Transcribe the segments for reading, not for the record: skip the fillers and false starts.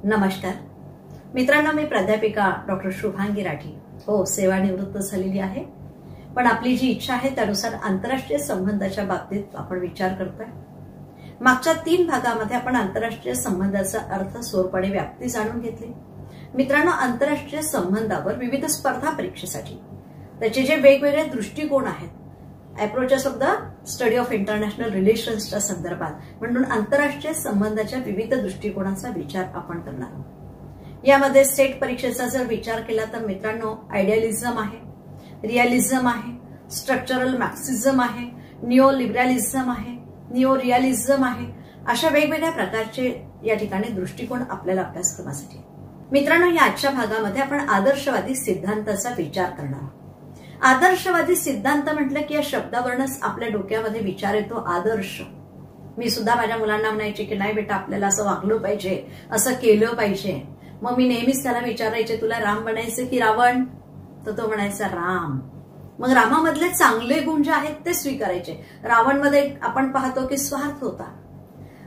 नमस्कार मित्रांनो, मी प्राध्यापिका डॉक्टर शुभांगी राठी. हो, सेवानिवृत्त झालेली आहे, पण आपली जी इच्छा आहे त्यानुसार आंतरराष्ट्रीय संबंधाच्या बाबतीत आपण विचार करतोय. मागच्या 3 भागामध्ये आपण आंतरराष्ट्रीय संबंधाचा अर्थ, स्वरूप आणि व्याप्ती जाणून घेतली. मित्रांनो, आंतरराष्ट्रीय संबंधावर विविध स्पर्धा परीक्षेसाठी त्याचे जे वेगवेगळे दृष्टिकोन आहेत, approaches of the study of international रिलेशन्सच्या संदर्भात, म्हणून आंतरराष्ट्रीय संबंधाच्या विविध दृष्टिकोनाचा विचार आपण करणार आहोत. यामध्ये स्टेट परीक्षेचा जर विचार केला तर मित्रांनो, आयडियलिझम आहे, रिअलिझम आहे, स्ट्रक्चरल मार्क्सिझम आहे, निओ लिबरलिझम आहे, निओ रिअलिझम आहे. अशा वेगवेगळ्या प्रकारचे या ठिकाणी दृष्टिकोन आपल्याला अभ्यासक्रमासाठी. मित्रांनो, या आजच्या भागामध्ये आपण आदर्शवादी सिद्धांताचा विचार करणार आहोत. आदर्शवादी सिद्धांत म्हटलं की या शब्दावरूनच आपल्या डोक्यामध्ये विचार येतो आदर्श. मी सुद्धा माझ्या मुलांना म्हणायचे की नाही बेटा, आपल्याला असं वागलं पाहिजे, असं केलं पाहिजे. मग मी नेहमीच त्याला विचारायचे, तुला राम बनायचे की रावण? तर तो म्हणायचा राम. मग रामामधले चांगले गुण जे आहेत ते स्वीकारायचे. रावणमध्ये आपण पाहतो की स्वार्थ होता.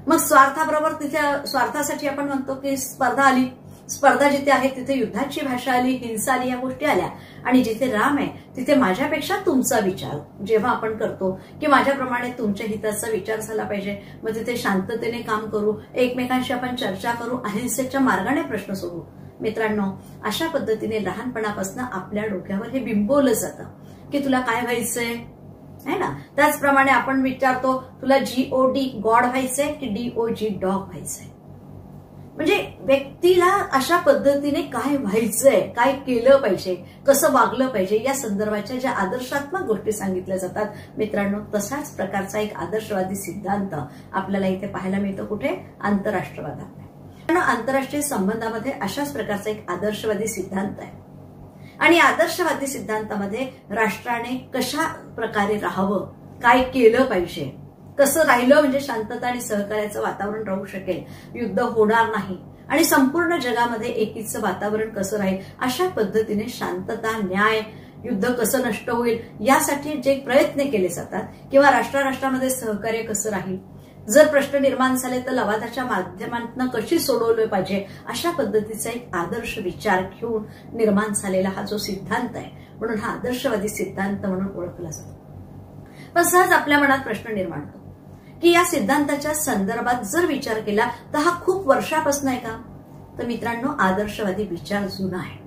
मग स्वार्थाबरोबर तिथे स्वार्थासाठी आपण म्हणतो की स्पर्धा आली. स्पर्धा जिथे आहे तिथे युद्धाची भाषा आली, हिंसा आली, या गोष्टी आल्या. आणि जिथे राम आहे तिथे माझ्यापेक्षा तुमचा विचार जेव्हा आपण करतो की माझ्याप्रमाणे तुमच्या हिताचा विचार झाला पाहिजे, मग तिथे शांततेने काम करू, एकमेकांशी आपण चर्चा करू, अहिंसेच्या मार्गाने प्रश्न सोडवू. मित्रांनो, अशा पद्धतीने लहानपणापासून आपल्या डोक्यावर हे बिंबवलं जातं की तुला काय व्हायचंय, है ना. त्याचप्रमाणे आपण विचारतो, तुला GOD गॉड व्हायचंय की DOG डॉग व्हायचंय. म्हणजे व्यक्तीला अशा पद्धतीने काय व्हायचंय, काय केलं पाहिजे, कसं वागलं पाहिजे, या संदर्भाच्या ज्या आदर्शात्मक गोष्टी सांगितल्या जातात मित्रांनो, तसाच प्रकारचा एक आदर्शवादी सिद्धांत आपल्याला इथे पाहायला मिळतो. कुठे? आंतरराष्ट्रवादात. आंतरराष्ट्रीय संबंधामध्ये अशाच प्रकारचा एक आदर्शवादी सिद्धांत आहे. आणि आदर्शवादी सिद्धांतामध्ये राष्ट्राने कशा प्रकारे राहावं, काय केलं पाहिजे, कसं राहिलं म्हणजे शांतता आणि सहकार्याचं वातावरण राहू शकेल, युद्ध होणार नाही, आणि संपूर्ण जगामध्ये एकीचं वातावरण कसं राहील, अशा पद्धतीने शांतता, न्याय, युद्ध कसं नष्ट होईल, यासाठी जे प्रयत्न केले जातात, किंवा राष्ट्रामध्ये सहकार्य कसं राहील, जर प्रश्न निर्माण झाले तर लवादाच्या माध्यमातून कशी सोडवले पाहिजे, अशा पद्धतीचा एक आदर्श विचार घेऊन निर्माण झालेला हा जो सिद्धांत आहे, म्हणून हा आदर्शवादी सिद्धांत म्हणून ओळखला जातो. पण सहज आपल्या मनात प्रश्न निर्माण होतो की या सिद्धांताच्या संदर्भात जर विचार केला तर हा खूप वर्षापासून आहे का? तर मित्रांनो, आदर्शवादी विचार जुना आहे,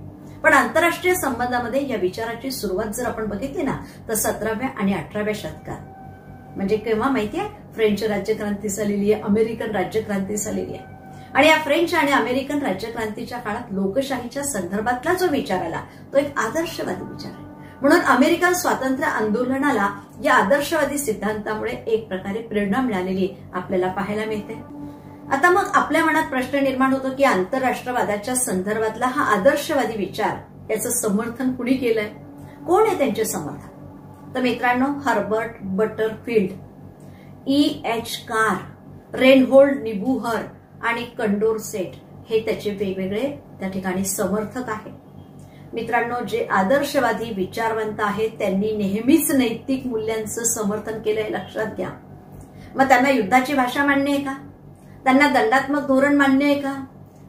पण आंतरराष्ट्रीय संबंधामध्ये या विचाराची सुरुवात जर आपण बघितली ना तर 17व्या आणि 18व्या शतकात, म्हणजे केव्हा माहितीये, फ्रेंच राज्यक्रांती झालेली आहे, अमेरिकन राज्यक्रांती झालेली आहे. आणि या फ्रेंच आणि अमेरिकन राज्यक्रांतीच्या काळात लोकशाहीच्या संदर्भातला जो विचार आला तो एक आदर्शवादी विचार आहे. म्हणून अमेरिकन स्वातंत्र्य आंदोलनाला या आदर्शवादी सिद्धांतामुळे एक प्रकारे प्रेरणा मिळालेली आपल्याला पाहायला मिळते. आता मग आपल्या मनात प्रश्न निर्माण होतो की आंतरराष्ट्रवादाच्या संदर्भातला हा आदर्शवादी विचार, याचं समर्थन कुणी केलंय, कोण आहे त्यांचे समर्थक? तर मित्रांनो, हर्बर्ट बटरफिल्ड, E.H. कार, रेनहोल्ड निबुहर आणि कंडोरसेट हे त्याचे वेगवेगळे त्या ठिकाणी समर्थक आहेत. मित्रांनो, जे आदर्शवादी विचारवंत आहेत त्यांनी नेहमीच नैतिक मूल्यांचं समर्थन केलंय, लक्षात घ्या. मग त्यांना युद्धाची भाषा मान्य आहे का? त्यांना दंडात्मक धोरण मान्य आहे का?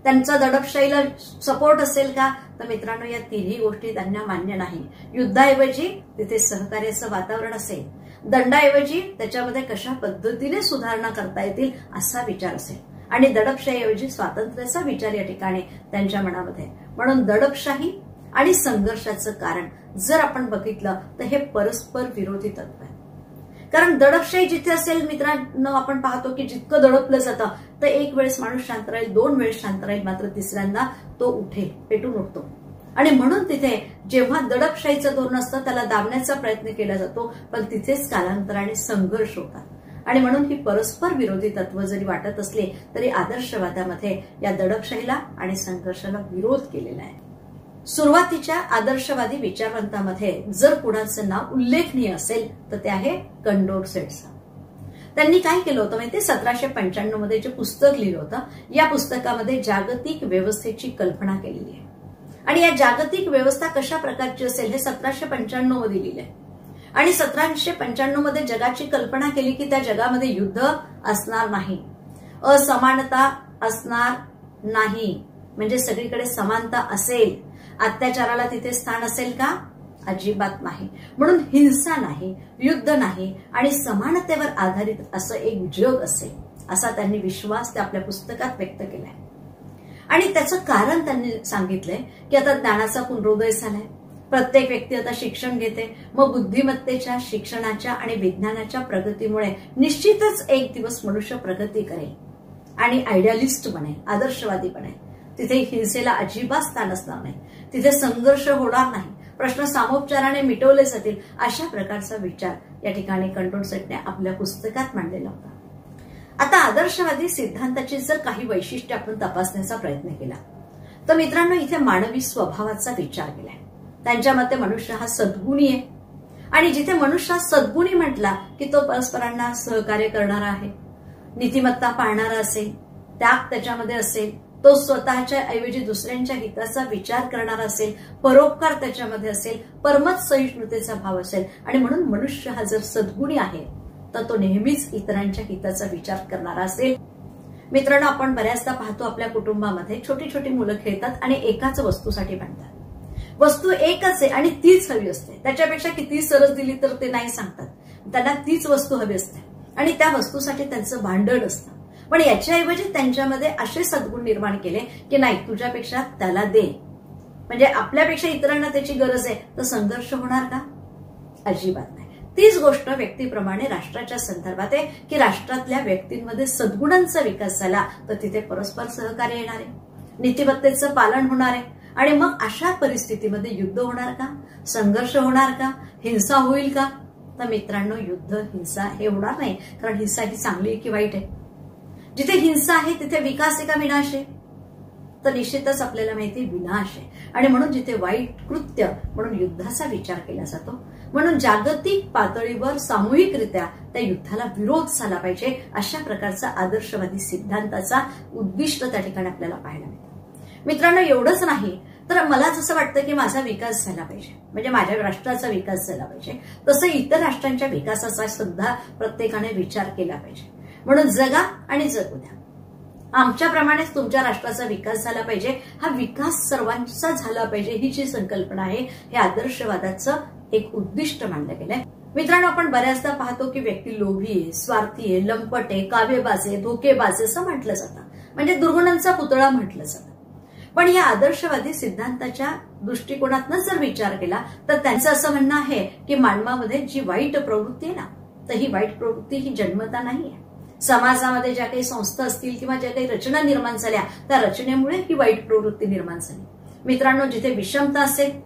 त्यांचा दडपशाहीला सपोर्ट असेल का? तर मित्रांनो, या तिन्ही गोष्टी त्यांना मान्य नाही. युद्धाऐवजी तिथे सहकार्याचं वातावरण असेल, दंडाऐवजी त्याच्यामध्ये कशा पद्धतीने सुधारणा करता येतील असा विचार असेल, आणि दडपशाहीऐवजी स्वातंत्र्याचा विचार या ठिकाणी त्यांच्या मनामध्ये. म्हणून दडपशाही आणि संघर्षाचं कारण जर आपण बघितलं तर हे परस्पर विरोधी तत्व आहे. कारण दडपशाही जिथे असेल मित्रांनो, आपण पाहतो की जितकं दडपलं जातं तर एक वेळेस माणूस शांत राहील, 2 वेळेस शांत राहील, मात्र तिसऱ्यांदा तो उठेल, पेटून उठतो. आणि म्हणून तिथे जेव्हा दडपशाहीचं धोरण असतं त्याला दाबण्याचा प्रयत्न केला जातो, पण तिथेच कालांतराने संघर्ष होतात. आणि म्हणून ही परस्पर विरोधी तत्व जरी वाटत असले तरी आदर्शवादामध्ये या दडपशाहीला आणि संघर्षाला विरोध केलेला आहे. सुरुवातीच्या आदर्शवादी विचारवंतामध्ये जर कुणाचं नाव उल्लेखनीय असेल तर ते आहे कंडोरसेटचं. त्यांनी काय केलं होतं माहिती? 1795 मध्ये जे पुस्तक लिहिलं होतं, या पुस्तकामध्ये जागतिक व्यवस्थेची कल्पना केलेली आहे. आणि या जागतिक व्यवस्था कशा प्रकारची असेल हे 1795 मध्ये लिहिलंय. आणि 1795 मध्ये जगाची कल्पना केली की त्या जगामध्ये युद्ध असणार नाही, असमानता असणार नाही. म्हणजे सगळीकडे समानता असेल, अत्याचाराला तिथे स्थान असेल का? अजिबात नाही. म्हणून हिंसा नाही, युद्ध नाही आणि समानतेवर आधारित असं एक जग असेल असा त्यांनी विश्वास त्या आपल्या पुस्तकात व्यक्त केलाय. आणि त्याचं कारण त्यांनी सांगितलंय की आता ज्ञानाचा पुनरोदय झालाय, प्रत्येक व्यक्ती आता शिक्षण घेते, मग बुद्धिमत्तेच्या, शिक्षणाच्या आणि विज्ञानाच्या प्रगतीमुळे निश्चितच एक दिवस मनुष्य प्रगती करेल आणि आयडियालिस्ट बनेल, आदर्शवादी बनेल. तिथे हिंसेला अजिबात स्थान असणार नाही, तिथे संघर्ष होणार नाही, प्रश्न सामोपचाराने मिटवले जातील, अशा प्रकारचा विचार या ठिकाणी कंट्रोल सेटने आपल्या पुस्तकात मांडलेला होता. आता आदर्शवादी सिद्धांताची जर काही वैशिष्ट्ये आपण तपासण्याचा प्रयत्न केला तर मित्रांनो, इथे मानवी स्वभावाचा विचार केलाय. त्यांच्या मते मनुष्य हा सद्गुणी आहे आणि जिथे मनुष्य हा सद्गुणी म्हटला की तो परस्परांना सहकार्य करणारा आहे, नीतिमत्ता पाळणारा असेल, त्याग त्याच्यामध्ये असेल, तो स्वतःच्या ऐवजी दुसऱ्यांच्या हिताचा विचार करणारा असेल, परोपकार त्याच्यामध्ये असेल, परमत सहिष्णुतेचा भाव असेल आणि म्हणून मनुष्य हा जर सद्गुणी आहे तर तो नेहमीच इतरांच्या हिताचा विचार करणारा असेल. मित्रांनो, आपण बऱ्याचदा पाहतो आपल्या कुटुंबामध्ये छोटी छोटी मुलं खेळतात आणि एकाच वस्तूसाठी भांडतात. वस्तू एकच आहे आणि तीच हवी असते, त्याच्यापेक्षा किती सरस दिली तर ते नाही सांगतात, त्यांना तीच वस्तू हवी असते आणि त्या वस्तूसाठी त्यांचं भांडण असतं. पण याच्याऐवजी त्यांच्यामध्ये असे सद्गुण निर्माण केले की नाही, तुझ्यापेक्षा त्याला दे, म्हणजे आपल्यापेक्षा इतरांना त्याची गरज आहे, तर संघर्ष होणार का? अजिबात नाही. तीच गोष्ट व्यक्तीप्रमाणे राष्ट्राच्या संदर्भात आहे की राष्ट्रातल्या व्यक्तींमध्ये सद्गुणांचा विकास झाला तर तिथे परस्पर सहकार्य येणार आहे, नीतिमत्तेचं पालन होणार आहे आणि मग अशा परिस्थितीमध्ये युद्ध होणार का? संघर्ष होणार का? हिंसा होईल का? तर मित्रांनो, युद्ध, हिंसा हे होणार नाही, कारण हिंसा ही चांगली की वाईट आहे? जिथे हिंसा आहे तिथे विकास आहे का विनाश आहे? तर निश्चितच आपल्याला माहिती विनाश आहे. आणि म्हणून जिथे वाईट कृत्य म्हणून युद्धाचा विचार केला जातो, म्हणून जागतिक पातळीवर सामूहिकरित्या त्या युद्धाला विरोध झाला पाहिजे, अशा प्रकारचा आदर्शवादी सिद्धांताचा उद्दिष्ट त्या ठिकाणी आपल्याला पाहायला मिळतं. मित्रांनो, एवढंच नाही तर मला जसं वाटतं की माझा विकास झाला पाहिजे, म्हणजे माझ्या राष्ट्राचा विकास झाला पाहिजे, तसं इतर राष्ट्रांच्या विकासाचा सुद्धा प्रत्येकाने विचार केला पाहिजे. म्हणून जगा आणि जगू द्या, आमच्याप्रमाणेच तुमच्या राष्ट्राचा विकास झाला पाहिजे, हा विकास सर्वांचा झाला पाहिजे, ही जी संकल्पना आहे हे आदर्शवादाचं एक उद्दिष्ट मानलं गेलंय. मित्रांनो, आपण बऱ्याचदा पाहतो की व्यक्ती लोभी आहे, स्वार्थी आहे, लंपट आहे, कावेबाज आहे, धोकेबाज आहे असं म्हटलं जातं, म्हणजे दुर्गुणांचा पुतळा म्हटलं जातं. पण या आदर्शवादी सिद्धांताच्या दृष्टिकोनातून जर विचार केला तर त्यांचं असं म्हणणं आहे की मानवामध्ये जी वाईट प्रवृत्ती आहे ना, तर ही वाईट प्रवृत्ती ही जन्मता नाही आहे. समाजामध्ये ज्या काही संस्था असतील किंवा ज्या काही रचना निर्माण झाल्या त्या रचनेमुळे ही वाईट प्रवृत्ती निर्माण झाली. मित्रांनो, जिथे विषमता असेल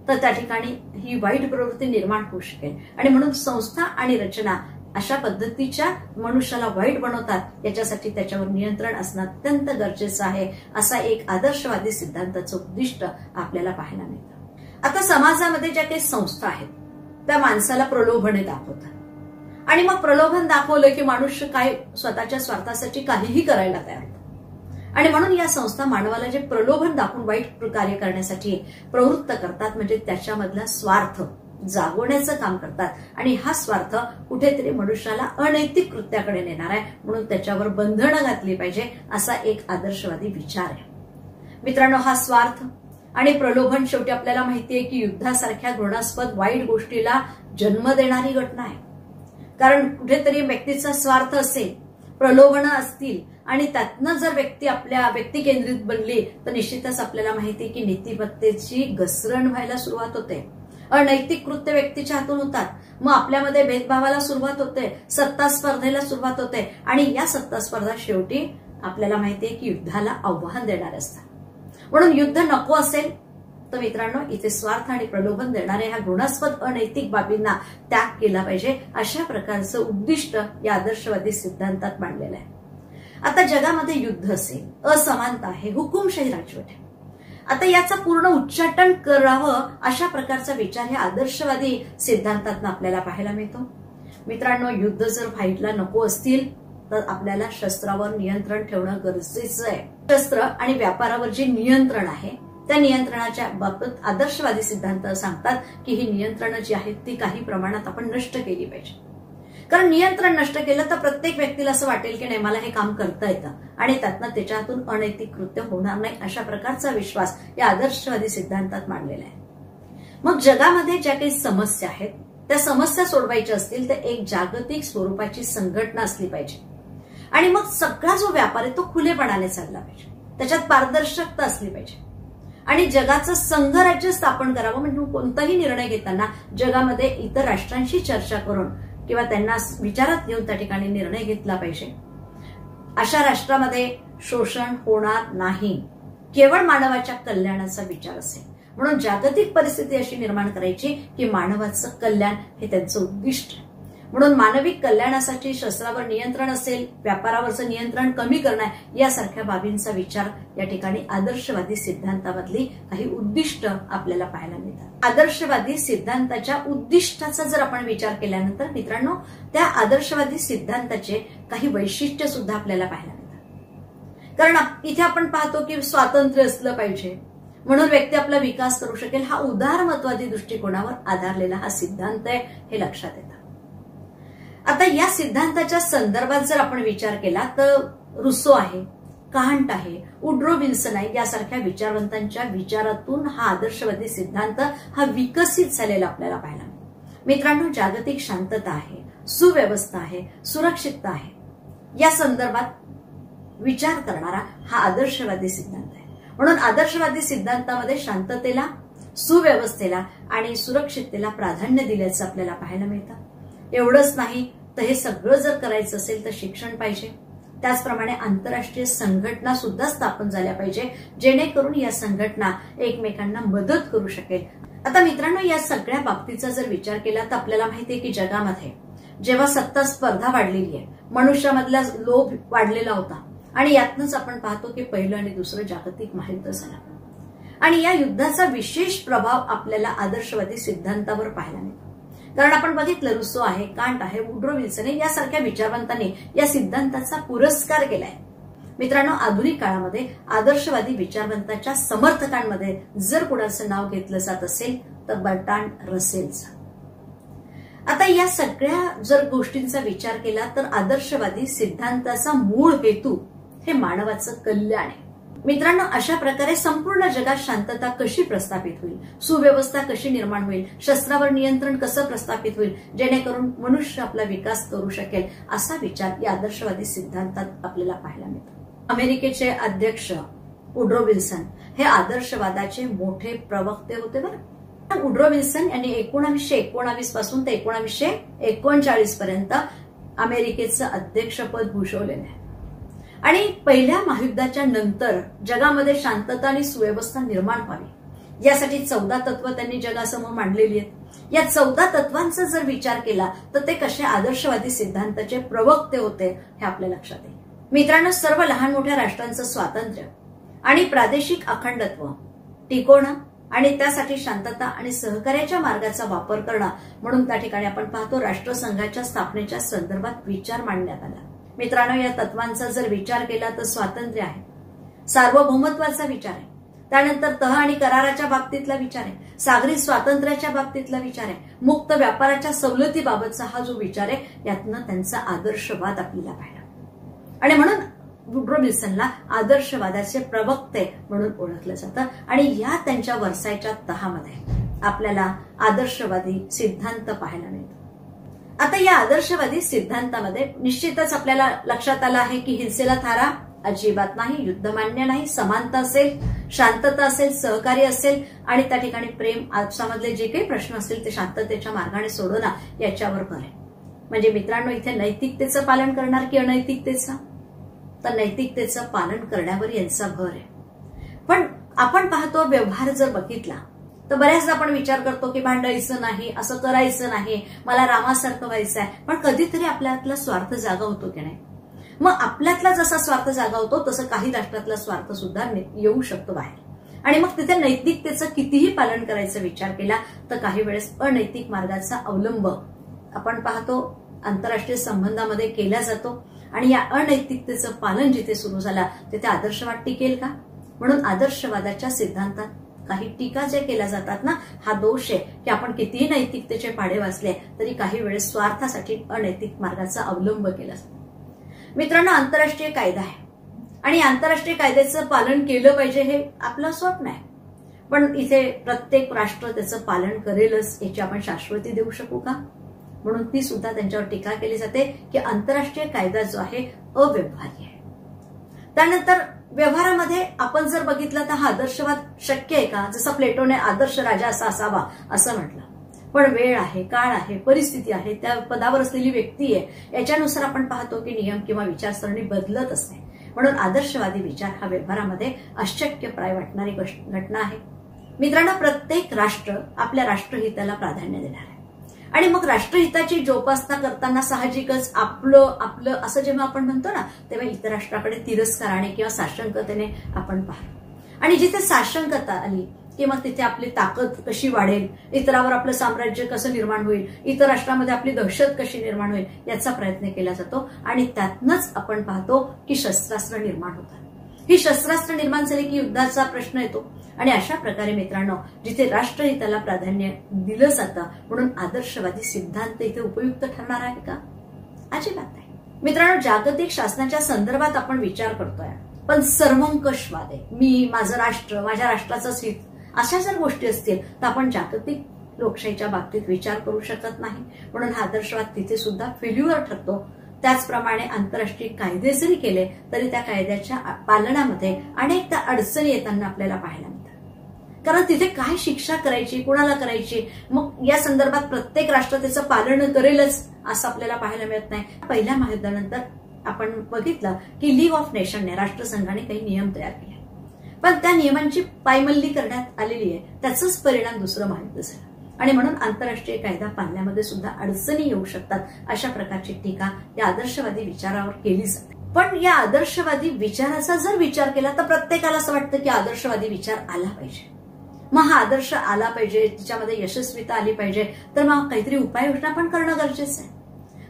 तर त्या ठिकाणी ही वाईट प्रवृत्ती निर्माण होऊ शकेल आणि म्हणून संस्था आणि रचना अशा पद्धतीच्या मनुष्याला वाईट बनवतात, याच्यासाठी त्याच्यावर नियंत्रण असणं अत्यंत गरजेचं आहे, असा एक आदर्शवादी सिद्धांताचं उद्दिष्ट आपल्याला पाहायला मिळतं. आता समाजामध्ये ज्या काही संस्था आहेत त्या माणसाला प्रलोभने दाखवतात आणि मग प्रलोभन दाखवलं की मनुष्य काय स्वतःच्या स्वार्थासाठी काहीही करायला तयार होतो आणि म्हणून या संस्था मानवाला जे प्रलोभन दाखवून वाईट कार्य करण्यासाठी प्रवृत्त करतात, म्हणजे त्याच्यामधला स्वार्थ जागवण्याचं काम करतात आणि हा स्वार्थ कुठेतरी मनुष्याला अनैतिक कृत्याकडे नेणार आहे, म्हणून त्याच्यावर बंधनं घातली पाहिजे, असा एक आदर्शवादी विचार आहे. मित्रांनो, हा स्वार्थ आणि प्रलोभन शेवटी आपल्याला माहितीये की युद्धासारख्या घृणास्पद वाईट गोष्टीला जन्म देणारी घटना आहे. कारण कुठेतरी व्यक्तीचा स्वार्थ असेल, प्रलोभनं असतील आणि त्यातनं जर व्यक्ती आपल्या व्यक्ती केंद्रित बनली तर निश्चितच आपल्याला माहितीये की नीतिमत्तेची घसरण व्हायला सुरुवात होते, अनैतिक कृत्य व्यक्तीच्या हातून होतात, मग आपल्यामध्ये भेदभावाला सुरुवात होते, सत्ता स्पर्धेला सुरुवात होते आणि या सत्ता स्पर्धा शेवटी आपल्याला माहितीये की युद्धाला आव्हान देणार असतात. म्हणून युद्ध नको असेल तर मित्रांनो, इथे स्वार्थ आणि प्रलोभन देणाऱ्या ह्या घृणास्पद अनैतिक बाबींना त्याग केला पाहिजे, अशा प्रकारचं उद्दिष्ट या आदर्शवादी सिद्धांतात मांडलेलं आहे. आता जगामध्ये युद्ध असेल, असमानता आहे, हुकुमशाही राजवट आहे, आता याचा पूर्ण उच्चाटन करावं अशा प्रकारचा विचार हे आदर्शवादी सिद्धांतात आपल्याला पाहायला मिळतो. मित्रांनो, युद्ध जर फाईटला नको असतील तर आपल्याला शस्त्रावर नियंत्रण ठेवणं गरजेचं आहे. शस्त्र आणि व्यापारावर जे नियंत्रण आहे त्या नियंत्रणाच्या बाबतीत आदर्शवादी सिद्धांत सांगतात की ही नियंत्रणं जी आहेत ती काही प्रमाणात आपण नष्ट केली पाहिजे. कारण नियंत्रण नष्ट केलं तर प्रत्येक व्यक्तीला असं वाटेल की नाही मला हे काम करता येतं आणि त्यातनं त्याच्यातून अनैतिक कृत्य होणार नाही, अशा प्रकारचा विश्वास या आदर्शवादी सिद्धांतात मांडलेला आहे. मग जगामध्ये ज्या काही समस्या आहेत त्या समस्या सोडवायच्या असतील तर एक जागतिक स्वरूपाची संघटना असली पाहिजे आणि मग सगळा जो व्यापार आहे तो खुलेपणाने चालला पाहिजे, त्याच्यात पारदर्शकता असली पाहिजे आणि जगाचं संघराज्य स्थापन करावं. म्हणजे कोणताही निर्णय घेताना जगामध्ये इतर राष्ट्रांशी चर्चा करून किंवा त्यांना विचारात घेऊन त्या ठिकाणी निर्णय घेतला पाहिजे. अशा राष्ट्रामध्ये शोषण होणार नाही, केवळ मानवाच्या कल्याणाचा विचार असेल. म्हणून जागतिक परिस्थिती अशी निर्माण करायची की मानवाचं कल्याण हे त्यांचं उद्दिष्ट आहे. म्हणून मानवी कल्याणासाठी शस्त्रावर नियंत्रण असेल, व्यापारावरचं नियंत्रण कमी करणं यासारख्या बाबींचा विचार या ठिकाणी आदर्शवादी सिद्धांतामधली काही उद्दिष्ट आपल्याला पाहायला मिळतात. आदर्शवादी सिद्धांताच्या उद्दिष्टाचा जर आपण विचार केल्यानंतर मित्रांनो त्या आदर्शवादी सिद्धांताचे काही वैशिष्ट्य सुद्धा आपल्याला पाहायला मिळतात. कारण इथे आपण पाहतो की स्वातंत्र्य असलं पाहिजे म्हणून व्यक्ती आपला विकास करू शकेल, हा उदारमतवादी दृष्टिकोनावर आधारलेला हा सिद्धांत आहे, हे लक्षात येतं. आता या सिद्धांताच्या संदर्भात जर आपण विचार केला तर रुसो आहे, कांट आहे, वुड्रो विल्सन आहे यासारख्या विचारवंतांच्या विचारातून हा आदर्शवादी सिद्धांत हा विकसित झालेला आपल्याला पाहायला मिळतो. मित्रांनो जागतिक शांतता आहे, सुव्यवस्था आहे, सुरक्षितता आहे या संदर्भात विचार करणारा हा आदर्शवादी सिद्धांत आहे. म्हणून आदर्शवादी सिद्धांतामध्ये शांततेला, सुव्यवस्थेला आणि सुरक्षिततेला प्राधान्य दिल्याचं आपल्याला पाहायला मिळतं. एवढंच नाही तर हे सगळं जर करायचं असेल तर शिक्षण पाहिजे, त्याचप्रमाणे आंतरराष्ट्रीय संघटना सुद्धा स्थापन झाल्या पाहिजे जेणेकरून या संघटना एकमेकांना मदत करू शकेल. आता मित्रांनो या सगळ्या बाबतीचा जर विचार केला तर आपल्याला माहितीये की जगामध्ये जेव्हा सत्ता स्पर्धा वाढलेली आहे, मनुष्यामधला लोभ वाढलेला होता आणि यातनच आपण पाहतो की पहिलं आणि दुसरं जागतिक महायुद्ध झालं आणि या युद्धाचा विशेष प्रभाव आपल्याला आदर्शवादी सिद्धांतावर पाहायला मिळतो. कारण आपण बघितलं रुसो आहे, कांट आहे, वुड्रो विल्सन यासारख्या विचारवंतांनी या सिद्धांताचा पुरस्कार केलाय. मित्रांनो आधुनिक काळामध्ये आदर्शवादी विचारवंताच्या समर्थकांमध्ये जर कुणाचं नाव घेतलं जात असेल तर बर्ट्रांड रसेलचं. आता या सगळ्या जर गोष्टींचा विचार केला तर आदर्शवादी सिद्धांताचा मूळ हेतू हे मानवाचं कल्याण आहे. मित्रांनो अशा प्रकारे संपूर्ण जगात शांतता कशी प्रस्थापित होईल, सुव्यवस्था कशी निर्माण होईल, शस्त्रावर नियंत्रण कसं प्रस्थापित होईल जेणेकरून मनुष्य आपला विकास करू शकेल असा विचार या आदर्शवादी सिद्धांतात आपल्याला पाहायला मिळतो. अमेरिकेचे अध्यक्ष वुड्रो विल्सन हे आदर्शवादाचे मोठे प्रवक्ते होते बरं. वुड्रो विल्सन यांनी 1919 पासून ते 1939 पर्यंत अमेरिकेचं अध्यक्षपद भूषवलेलं आहे आणि पहिल्या महायुद्धाच्या नंतर जगामध्ये शांतता आणि सुव्यवस्था निर्माण व्हावी यासाठी 14 तत्व त्यांनी जगासमोर मांडलेली आहेत. या 14 तत्वांचा जर विचार केला तर ते कसे आदर्शवादी सिद्धांताचे प्रवक्ते होते हे आपल्या लक्षात येईल. मित्रांनो सर्व लहान मोठ्या राष्ट्रांचं स्वातंत्र्य आणि प्रादेशिक अखंडत्व टिकवणं आणि त्यासाठी शांतता आणि सहकार्याच्या मार्गाचा वापर करणं म्हणून त्या ठिकाणी आपण पाहतो राष्ट्रसंघाच्या स्थापनेच्या संदर्भात विचार मांडण्यात आला. मित्रांनो या तत्वांचा जर विचार केला तर स्वातंत्र्य आहे, सार्वभौमत्वाचा विचार आहे, त्यानंतर तह आणि कराराच्या बाबतीतला विचार आहे, सागरी स्वातंत्र्याच्या बाबतीतला विचार आहे, मुक्त व्यापाराच्या सवलतीबाबतचा हा जो विचार आहे यातनं त्यांचा आदर्शवाद आपल्याला पाहिला आणि म्हणून वुड्रो विल्सनला आदर्शवादाचे प्रवक्ते म्हणून ओळखलं जातं आणि या त्यांच्या वर्सायच्या तहामध्ये आपल्याला आदर्शवादी सिद्धांत पाहायला मिळतो. आता या आदर्शवादी सिद्धांतामध्ये निश्चितच आपल्याला लक्षात आलं आहे की हिंसेला थारा अजिबात नाही, युद्ध मान्य नाही, समानता असेल, शांतता असेल, सहकार्य असेल आणि त्या ठिकाणी प्रेम आपसामधले जे काही प्रश्न असतील ते शांततेच्या मार्गाने सोडवणं याच्यावर भर आहे. म्हणजे मित्रांनो इथे नैतिकतेचं पालन करणार की अनैतिकतेचं, तर नैतिकतेचं पालन करण्यावर यांचा भर आहे. पण आपण पाहतो व्यवहार जर बघितला तर बऱ्याचदा आपण विचार करतो की भांडायचं नाही, असं करायचं नाही, मला रामासारखं व्हायचं आहे, पण कधीतरी आपल्यातला स्वार्थ जागा होतो की नाही. मग आपल्यातला जसा स्वार्थ जागा होतो तसं काही राष्ट्रातला स्वार्थ सुद्धा येऊ शकतो बाहेर आणि मग तिथे नैतिकतेचं कितीही पालन करायचा विचार केला तर काही वेळेस अनैतिक मार्गाचा अवलंब आपण पाहतो आंतरराष्ट्रीय संबंधामध्ये केला जातो आणि या अनैतिकतेचं पालन जिथे सुरू झालं तिथे आदर्शवाद टिकेल का. म्हणून आदर्शवादाच्या सिद्धांतात काही टीका जे केल्या जातात ना, हा दोष आहे की आपण कितीही नैतिकतेचे पाढे वाचले तरी काही वेळेस स्वार्थासाठी अनैतिक मार्गाचा अवलंब केला जातो. मित्रांनो, आंतरराष्ट्रीय कायदा आहे आणि आंतरराष्ट्रीय कायद्याचं पालन केलं पाहिजे हे आपलं स्वप्न आहे. पण इथे प्रत्येक राष्ट्र त्याचं पालन करेलच याची आपण शाश्वती देऊ शकू का? म्हणून ती सुद्धा त्यांच्यावर टीका केली जाते की आंतरराष्ट्रीय कायदा जो आहे अव्यवहार्य आहे. त्यानंतर व्यवहारामध्ये आपण जर बघितलं तर हा आदर्शवाद शक्य आहे का? जसं प्लेटोने आदर्श राजा असा असावा असं म्हटलं, पण वेळ आहे, काळ आहे, परिस्थिती आहे, त्या पदावर असलेली व्यक्ती आहे, याच्यानुसार आपण पाहतो की नियम किंवा विचारसरणी बदलत असते. म्हणून आदर्शवादी विचार हा व्यवहारामध्ये अशक्यप्राय वाटणारी घटना आहे. मित्रांनो, प्रत्येक राष्ट्र आपल्या राष्ट्रहिताला प्राधान्य देणार आहे आणि मग राष्ट्रहिताची जोपासना करताना साहजिकच आपलं असं जेव्हा आपण म्हणतो ना, तेव्हा इतर राष्ट्राकडे तिरस्काराने किंवा साशंकतेने आपण पाहतो. आणि जिथे साशंकता आली की मग तिथे आपली ताकद कशी वाढेल, इतरावर आपलं साम्राज्य कसं निर्माण होईल, इतर राष्ट्रामध्ये आपली दहशत कशी निर्माण होईल याचा प्रयत्न केला जातो आणि त्यातनंच आपण पाहतो की शस्त्रास्त्र निर्माण होतात. ही शस्त्रास्त्र निर्माण झाली की युद्धाचा प्रश्न येतो आणि अशा प्रकारे मित्रांनो, जिथे राष्ट्रहिताला प्राधान्य दिलं जातं म्हणून आदर्शवादी सिद्धांत इथे उपयुक्त ठरणार आहे का? अजिबात नाही. मित्रांनो, जागतिक शासनाच्या संदर्भात आपण विचार करतोय, पण सर्वंकषवाद आहे, मी, माझं राष्ट्र, माझ्या राष्ट्राचंच हित, अशा जर गोष्टी असतील तर आपण जागतिक लोकशाहीच्या बाबतीत विचार करू शकत नाही. म्हणून हा आदर्शवाद तिथे सुद्धा फेल्युअर ठरतो. त्याचप्रमाणे आंतरराष्ट्रीय कायदे जरी केले तरी त्या कायद्याच्या पालनामध्ये अनेकदा अडचणी येताना आपल्याला पाहायला मिळतात. कारण तिथे काय शिक्षा करायची, कुणाला करायची, मग या संदर्भात प्रत्येक राष्ट्र त्याचं पालन करेलच असं आपल्याला पाहायला मिळत नाही. पहिल्या महायुद्धानंतर आपण बघितलं की लीग ऑफ नेशनने, राष्ट्रसंघाने काही नियम तयार केले, पण त्या नियमांची पायमल्ली करण्यात आलेली आहे. त्याचाच परिणाम दुसरं महायुद्ध झालं आणि म्हणून आंतरराष्ट्रीय कायदा पालण्यामध्ये सुद्धा अडचणी येऊ शकतात. अशा प्रकारची टीका या आदर्शवादी विचारावर केली जाते. पण या आदर्शवादी विचाराचा जर विचार केला तर प्रत्येकाला असं वाटतं की आदर्शवादी विचार आला पाहिजे, मग हा आदर्श आला पाहिजे, तिच्यामध्ये यशस्वीता आली पाहिजे, तर मग काहीतरी उपाययोजना पण करणं गरजेचं आहे.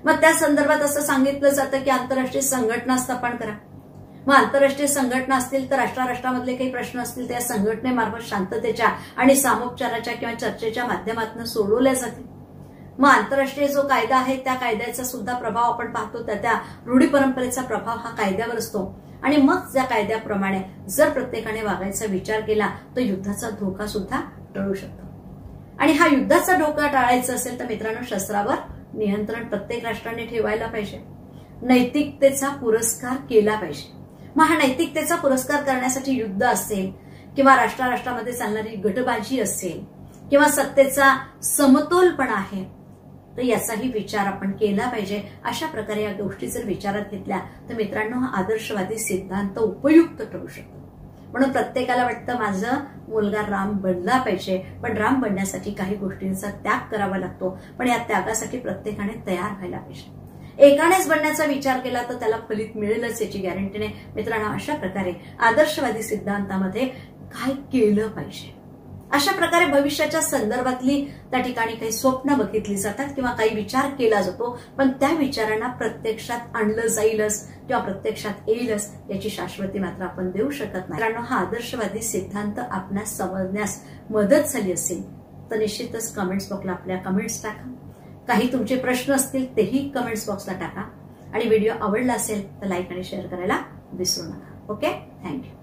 मग त्या संदर्भात असं सांगितलं जातं की आंतरराष्ट्रीय संघटना स्थापन करा. मग आंतरराष्ट्रीय संघटना असतील तर राष्ट्राराष्ट्रामधले काही प्रश्न असतील त्या संघटनेमार्फत शांततेच्या आणि सामोपचाराच्या किंवा चर्चेच्या माध्यमातून सोडवल्या जातील. मग आंतरराष्ट्रीय जो कायदा आहे त्या कायद्याचा सुद्धा प्रभाव आपण पाहतो, त्या रूढी परंपरेचा प्रभाव हा कायद्यावर असतो आणि मग त्या कायद्याप्रमाणे जर प्रत्येकाने वागायचा विचार केला तर युद्धाचा धोका सुद्धा टळू शकतो. आणि हा युद्धाचा धोका टाळायचा असेल तर मित्रांनो, शस्त्रावर नियंत्रण प्रत्येक राष्ट्राने ठेवायला पाहिजे, नैतिकतेचा पुरस्कार केला पाहिजे. मग हा नैतिकतेचा पुरस्कार करण्यासाठी युद्ध असेल किंवा राष्ट्राराष्ट्रामध्ये चालणारी गटबाजी असेल किंवा सत्तेचा समतोलपणा आहे, तर याचाही विचार आपण केला पाहिजे. अशा प्रकारे या गोष्टी जर विचारात घेतल्या तर मित्रांनो, हा आदर्शवादी सिद्धांत उपयुक्त ठरू शकतो. म्हणून प्रत्येकाला वाटतं माझा मुलगा राम बनला पाहिजे, पण राम बनण्यासाठी काही गोष्टींचा त्याग करावा लागतो, पण या त्यागासाठी प्रत्येकाने तयार व्हायला पाहिजे. एकानेच बनण्याचा विचार केला तर त्याला फलित मिळेलच याची गॅरंटी नाही. मित्रांनो, अशा प्रकारे आदर्शवादी सिद्धांतामध्ये काय केलं पाहिजे, अशा प्रकारे भविष्याच्या संदर्भातली त्या ठिकाणी काही स्वप्न बघितली जातात किंवा काही विचार केला जातो, पण त्या विचारांना प्रत्यक्षात आणलं जाईलच किंवा प्रत्यक्षात येईलच याची शाश्वती मात्र आपण देऊ शकत नाही. मित्रांनो, हा आदर्शवादी सिद्धांत आपणास समजण्यास मदत झाली असेल तर निश्चितच कमेंट्स बॉक्सला आपल्या कमेंट्स टाका. काही तुमचे प्रश्न असतील तेही कमेंट्स बॉक्सला टाका आणि व्हिडिओ आवडला असेल तर लाईक आणि शेअर करायला विसरू नका. Okay, thank you.